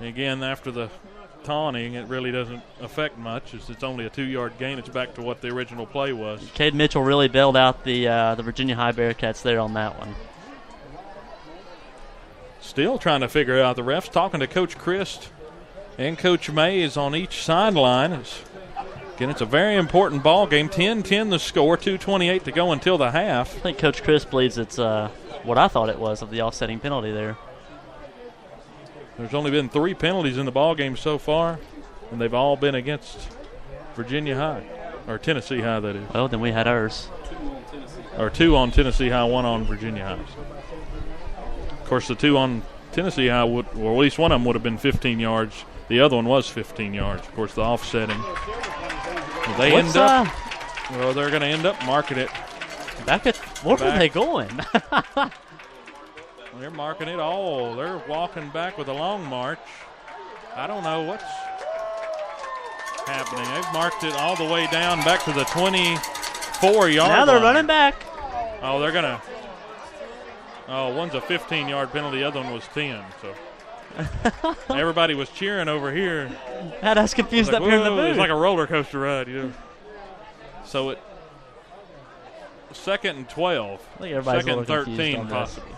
Again, after the taunting, it really doesn't affect much. It's only a 2-yard gain. It's back to what the original play was. Cade Mitchell really bailed out the Virginia High Bearcats there on that one. Still trying to figure out the refs, talking to Coach Christ and Coach Mays on each sideline. Again, it's a very important ball game. 10-10 the score, 2:28 to go until the half. I think Coach Chris believes it's what I thought it was of the offsetting penalty there. There's only been 3 penalties in the ball game so far, and they've all been against Virginia High, or Tennessee High, that is. Well, then we had ours. Or 2 on Tennessee High, 1 on Virginia High. Of course, the 2 on Tennessee High or at least one of them would have been 15 yards. The other one was 15 yards. Of course, the offsetting. They end up. Well, they're going to end up marking it. Where are they going? They're marking it all. They're walking back with a long march. I don't know what's happening. They've marked it all the way down back to the 24-yard line. Now they're running back. Oh, they're going to. Oh, one's a 15-yard penalty. The other one was 10. So everybody was cheering over here. Had us confused up here in the booth. It's like a roller coaster ride, So it 2nd and 12. I think everybody's 2nd and 13 possibly.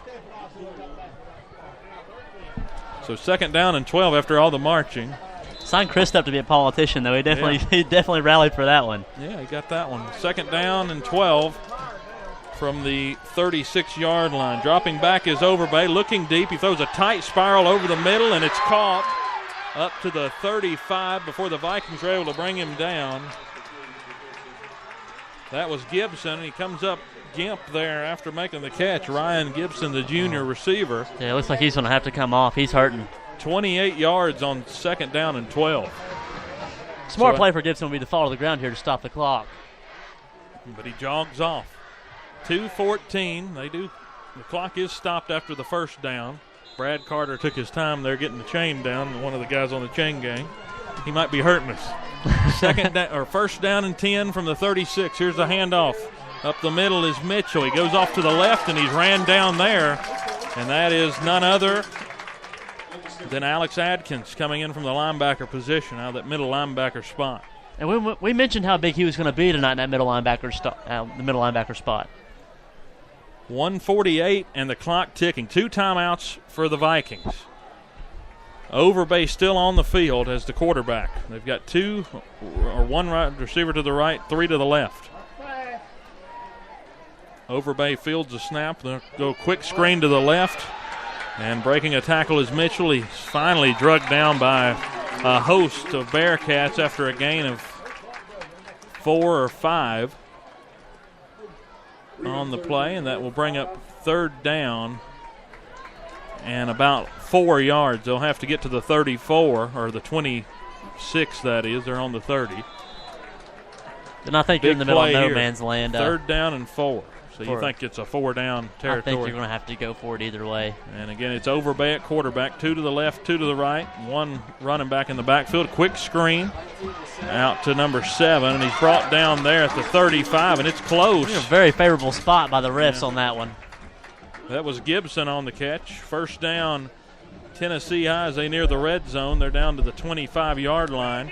So 2nd down and 12 after all the marching. Signed Chris up to be a politician, though. He definitely rallied for that one. Yeah, he got that one. 2nd down and 12 from the 36-yard line. Dropping back is Overbay, looking deep. He throws a tight spiral over the middle, and it's caught up to the 35 before the Vikings were able to bring him down. That was Gibson, and he comes up gimp there after making the catch. Ryan Gibson, the junior receiver. Yeah, it looks like he's going to have to come off. He's hurting. 28 yards on 2nd down and 12. Smart play for Gibson would be to fall to the ground here to stop the clock. But he jogs off. 2:14. The clock is stopped after the 1st down. Brad Carter took his time there getting the chain down. One of the guys on the chain gang. He might be hurting us. 1st down and 10 from the 36. Here's the handoff. Up the middle is Mitchell. He goes off to the left, and he's ran down there. And that is none other than Alex Adkins coming in from the linebacker position out of that middle linebacker spot. And we mentioned how big he was going to be tonight in that middle linebacker spot. 1:48 and the clock ticking. 2 timeouts for the Vikings. Overbay still on the field as the quarterback. They've got 2 or 1 right receiver to the right, 3 to the left. Overbay fields the snap. They'll go quick screen to the left. And breaking a tackle is Mitchell. He's finally drugged down by a host of Bearcats after a gain of 4 or 5 on the play. And that will bring up 3rd down and about 4 yards. They'll have to get to the 34, or the 26, that is. They're on the 30. And I think you're in the middle of no man's land. 3rd down and 4. So you think it's a 4-down territory. I think you're going to have to go for it either way. And again, it's Overbay at quarterback. 2 to the left, 2 to the right. 1 running back in the backfield. Quick screen out to number 7. And he's brought down there at the 35, and it's close. A very favorable spot by the refs on that one. That was Gibson on the catch. 1st down, Tennessee High as they near the red zone. They're down to the 25-yard line.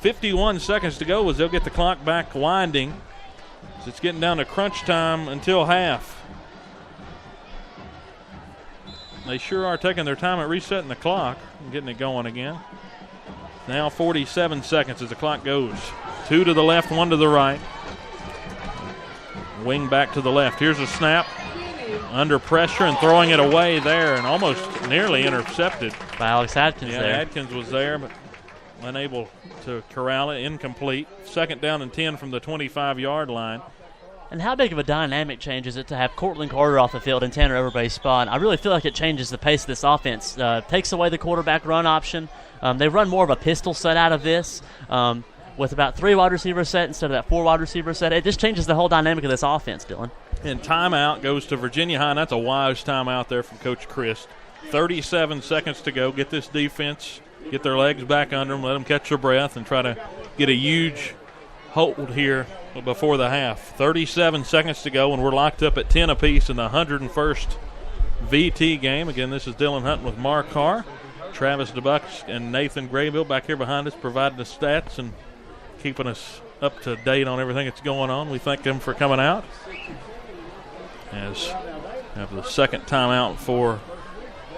51 seconds to go as they'll get the clock back winding. It's getting down to crunch time until half. They sure are taking their time at resetting the clock and getting it going again. Now 47 seconds as the clock goes. 2 to the left, 1 to the right. Wing back to the left. Here's a snap. Under pressure and throwing it away there and almost nearly intercepted. By Alex Adkins there. Yeah, Adkins was there, but unable to corral it. Incomplete. 2nd down and 10 from the 25-yard line. And how big of a dynamic change is it to have Cortland Carter off the field and Tanner Overbay's spot? I really feel like it changes the pace of this offense. Takes away the quarterback run option. They run more of a pistol set out of this with about 3 wide receiver set instead of that 4 wide receiver set. It just changes the whole dynamic of this offense, Dylan. And timeout goes to Virginia High, and that's a wise timeout there from Coach Christ. 37 seconds to go. Get this defense, get their legs back under them, let them catch their breath, and try to get a huge hold here before the half. 37 seconds to go, and we're locked up at 10 apiece in the 101st VT game. Again, this is Dylan Hunt with Mark Carr. Travis DeBuck and Nathan Graybill back here behind us providing the stats and keeping us up to date on everything that's going on. We thank them for coming out. As have the second timeout for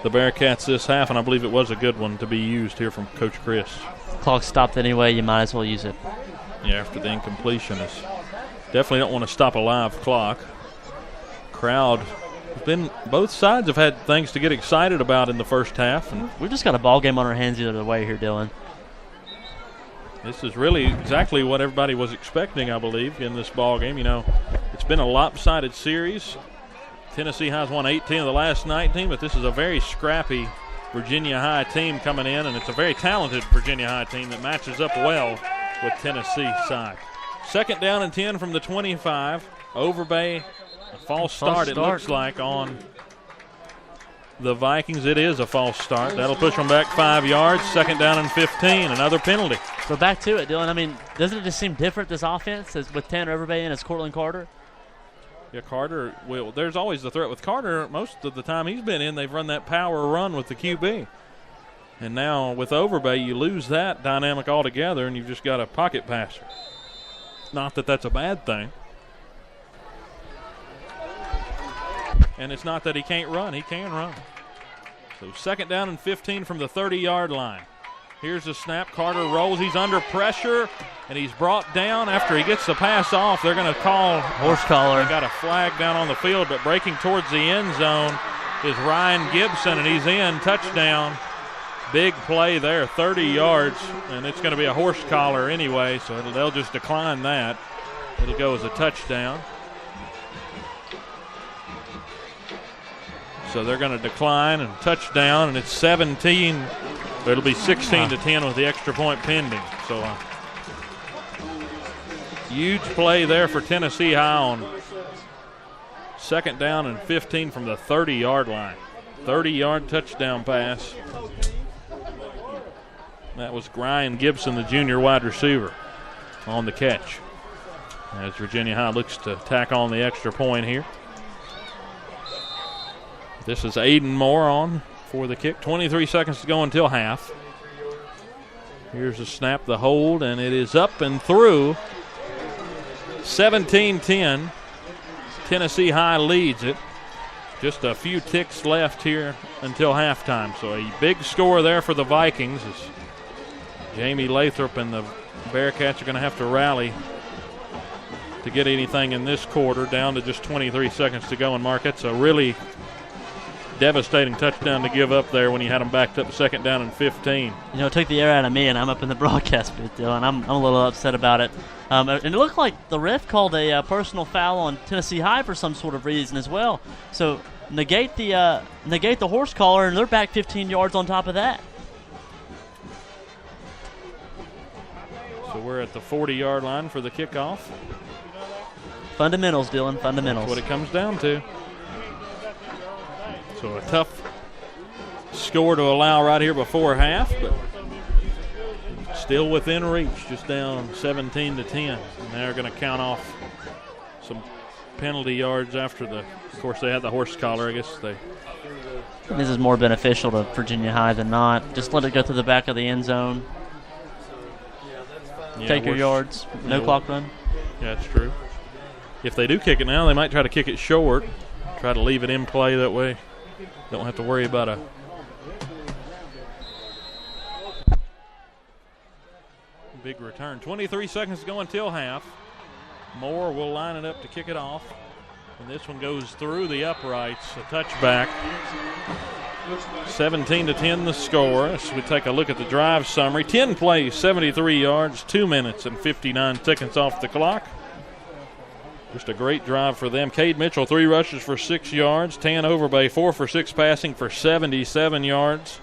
the Bearcats this half, and I believe it was a good one to be used here from Coach Chris. Clock stopped anyway, you might as well use it. Yeah, after the incompletion. Definitely don't want to stop a live clock. Crowd has been, both sides have had things to get excited about in the first half. And we've just got a ball game on our hands either way here, Dylan. This is really exactly what everybody was expecting, I believe, in this ball game. You know, it's been a lopsided series. Tennessee High's won 18 of the last 19, but this is a very scrappy Virginia High team coming in, and it's a very talented Virginia High team that matches up well with Tennessee side. Second down and 10 from the 25. Overbay, a false start, it looks like, on the Vikings. It is a false start. That'll push them back 5 yards. Second down and 15, another penalty. So back to it, Dylan. I mean, doesn't it just seem different, this offense, as with Tanner Overbay and as Cortland Carter? Yeah, Carter will. There's always the threat with Carter. Most of the time he's been in, they've run that power run with the QB. And now with Overbay, you lose that dynamic altogether, and you've just got a pocket passer. Not that that's a bad thing. And it's not that he can't run. He can run. So second down and 15 from the 30-yard line. Here's the snap. Carter rolls. He's under pressure, and he's brought down after he gets the pass off. They're going to call horse collar. They got a flag down on the field, but breaking towards the end zone is Ryan Gibson, and he's in. Touchdown. Big play there, 30 yards, and it's going to be a horse collar anyway, so they'll just decline that. It'll go as a touchdown. So they're going to decline and touchdown, and it's 17. It'll be 16 to 10 with the extra point pending. So huge play there for Tennessee High on second down and 15 from the 30-yard line. 30-yard touchdown pass. That was Ryan Gibson, the junior wide receiver, on the catch. As Virginia High looks to tack on the extra point here. This is Aiden Moore on for the kick. 23 seconds to go until half. Here's the snap, the hold, and it is up and through. 17-10. Tennessee High leads it. Just a few ticks left here until halftime. So a big score there for the Vikings as Jamie Lathrop and the Bearcats are going to have to rally to get anything in this quarter, down to just 23 seconds to go. And Mark, that's a really devastating touchdown to give up there when you had them backed up second down and 15. You know, it took the air out of me, and I'm up in the broadcast booth, Dylan. I'm a little upset about it. And it looked like the ref called a personal foul on Tennessee High for some sort of reason as well. So negate the horse collar, and they're back 15 yards on top of that. So we're at the 40-yard line for the kickoff. Fundamentals, Dylan, fundamentals. That's what it comes down to. So a tough score to allow right here before half, but still within reach, just down 17 to 10. And they're going to count off some penalty yards after of course, they had the horse collar. I guess this is more beneficial to Virginia High than not. Just let it go to the back of the end zone. Yeah, take your yards. No clock run. Yeah, that's true. If they do kick it now, they might try to kick it short. Try to leave it in play that way. Don't have to worry about a big return. 23 seconds to go until half. Moore will line it up to kick it off. And this one goes through the uprights. A touchback. 17 to 10 the score. As we take a look at the drive summary. 10 plays, 73 yards, 2 minutes and 59 seconds off the clock. Just a great drive for them. Cade Mitchell, 3 rushes for 6 yards. Tan Overbay, 4 for 6 passing for 77 yards.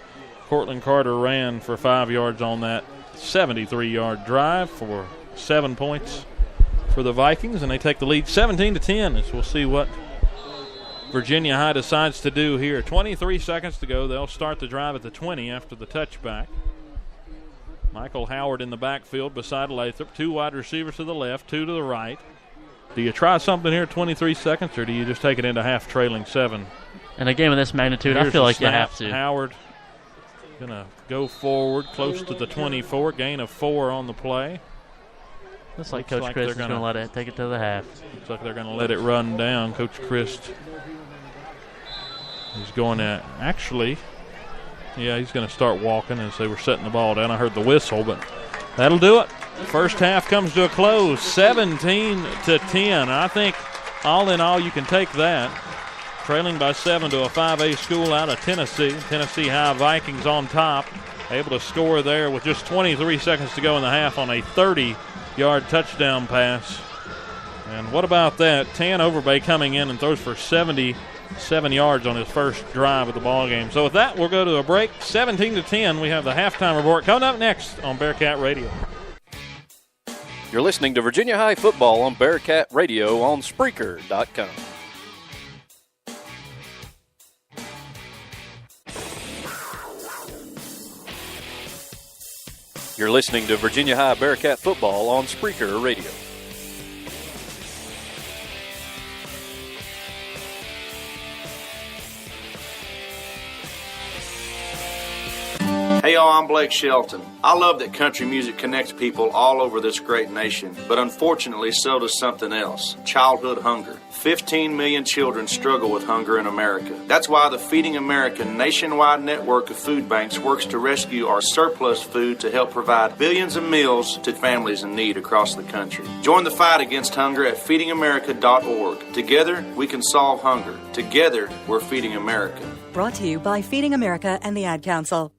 Cortland Carter ran for 5 yards on that 73-yard drive for 7 points for the Vikings, and they take the lead 17 to 10. As we'll see what Virginia High decides to do here. 23 seconds to go. They'll start the drive at the 20 after the touchback. Michael Howard in the backfield beside Lathrop. 2 wide receivers to the left, 2 to the right. Do you try something here at 23 seconds, or do you just take it into half trailing 7? In a game of this magnitude, I feel like you have to. Howard Going to go forward close to the 24, gain of 4 on the play. Looks like Coach Christ is going to let it take it to the half. Looks like they're going to let it run down. Coach Christ is going to actually, he's going to start walking as they were setting the ball down. I heard the whistle, but that'll do it. First half comes to a close, 17-10. I think all in all you can take that. Trailing by 7 to a 5A school out of Tennessee. Tennessee High Vikings on top, able to score there with just 23 seconds to go in the half on a 30-yard touchdown pass. And what about that? Tan Overbay coming in and throws for 77 yards on his first drive of the ball game. So with that, we'll go to a break. 17-10. We have the halftime report coming up next on Bearcat Radio. You're listening to Virginia High football on Bearcat Radio on Spreaker.com. You're listening to Virginia High Bearcat football on Spreaker Radio. Hey y'all, I'm Blake Shelton. I love that country music connects people all over this great nation, but unfortunately so does something else, childhood hunger. 15 million children struggle with hunger in America. That's why the Feeding America nationwide network of food banks works to rescue our surplus food to help provide billions of meals to families in need across the country. Join the fight against hunger at feedingamerica.org. Together, we can solve hunger. Together, we're Feeding America. Brought to you by Feeding America and the Ad Council.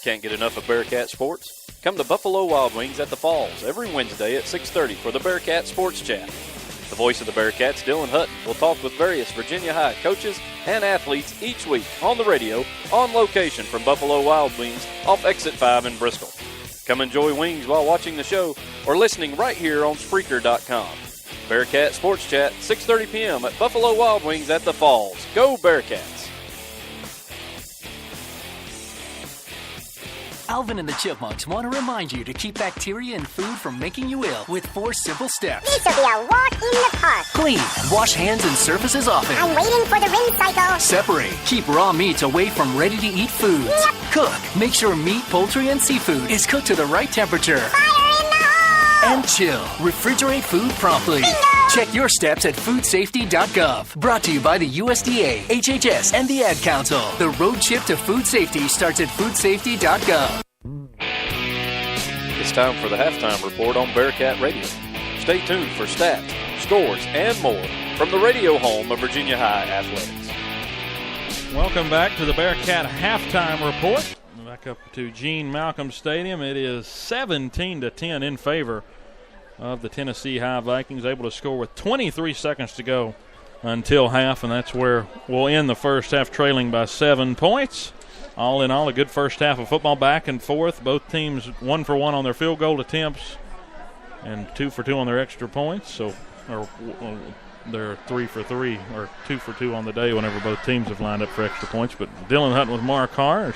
Can't get enough of Bearcat sports? Come to Buffalo Wild Wings at the Falls every Wednesday at 6:30 for the Bearcat Sports Chat. The voice of the Bearcats, Dylan Hutton, will talk with various Virginia High coaches and athletes each week on the radio on location from Buffalo Wild Wings off Exit 5 in Bristol. Come enjoy wings while watching the show or listening right here on Spreaker.com. Bearcat Sports Chat, 6:30 p.m. at Buffalo Wild Wings at the Falls. Go Bearcats! Alvin and the Chipmunks want to remind you to keep bacteria in food from making you ill with 4 simple steps. This will be a walk in the park. Clean. Wash hands and surfaces often. I'm waiting for the rinse cycle. Separate. Keep raw meats away from ready-to-eat foods. Yep. Cook. Make sure meat, poultry, and seafood is cooked to the right temperature. Fire in the hole! And chill. Refrigerate food promptly. Bingo! Check your steps at foodsafety.gov. Brought to you by the USDA, HHS, and the Ad Council. The road trip to food safety starts at foodsafety.gov. It's time for the halftime report on Bearcat Radio. Stay tuned for stats, scores, and more from the radio home of Virginia High Athletics. Welcome back to the Bearcat halftime report. Back up to Gene Malcolm Stadium. It is 17-10 in favor of the Tennessee High Vikings, able to score with 23 seconds to go until half, and that's where we'll end the first half, trailing by 7 points. All in all, a good first half of football, back and forth. Both teams 1 for 1 on their field goal attempts and 2 for 2 on their extra points. So they're 3 for 3 or 2 for 2 on the day whenever both teams have lined up for extra points. But Dylan Hutton with Mark Carr.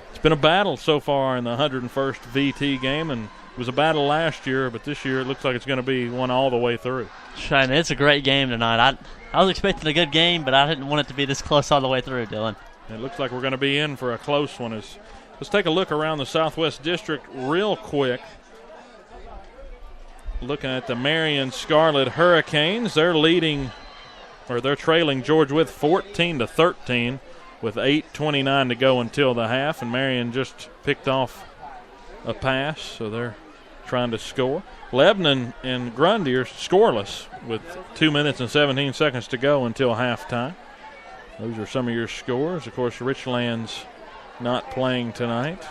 It's been a battle so far in the 101st VT game, and it was a battle last year, but this year it looks like it's going to be one all the way through. Shane, it's a great game tonight. I was expecting a good game, but I didn't want it to be this close all the way through, Dylan. It looks like we're going to be in for a close one. Let's take a look around the Southwest District real quick. Looking at the Marion Scarlet Hurricanes, they're trailing George Wythe 14-13 with 8:29 to go until the half, and Marion just picked off a pass, so they're trying to score. Lebanon and Grundy are scoreless with 2 minutes and 17 seconds to go until halftime. Those are some of your scores. Of course, Richland's not playing tonight.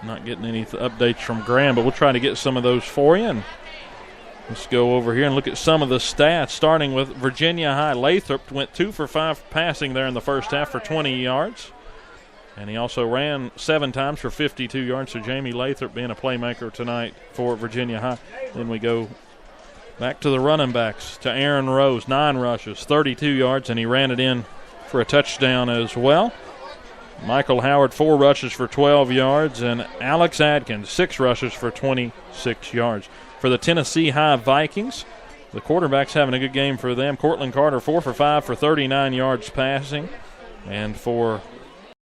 Not getting any updates from Graham, but we'll try to get some of those for you. And let's go over here and look at some of the stats, starting with Virginia High. Lathrop went 2 for 5 passing there in the first half for 20 yards. And he also ran 7 times for 52 yards. So Jamie Lathrop being a playmaker tonight for Virginia High. Then we go back to the running backs, to Aaron Rose, 9 rushes, 32 yards, and he ran it in for a touchdown as well. Michael Howard, 4 rushes for 12 yards, and Alex Adkins, 6 rushes for 26 yards. For the Tennessee High Vikings, the quarterback's having a good game for them. Cortland Carter, 4 for 5 for 39 yards passing. And for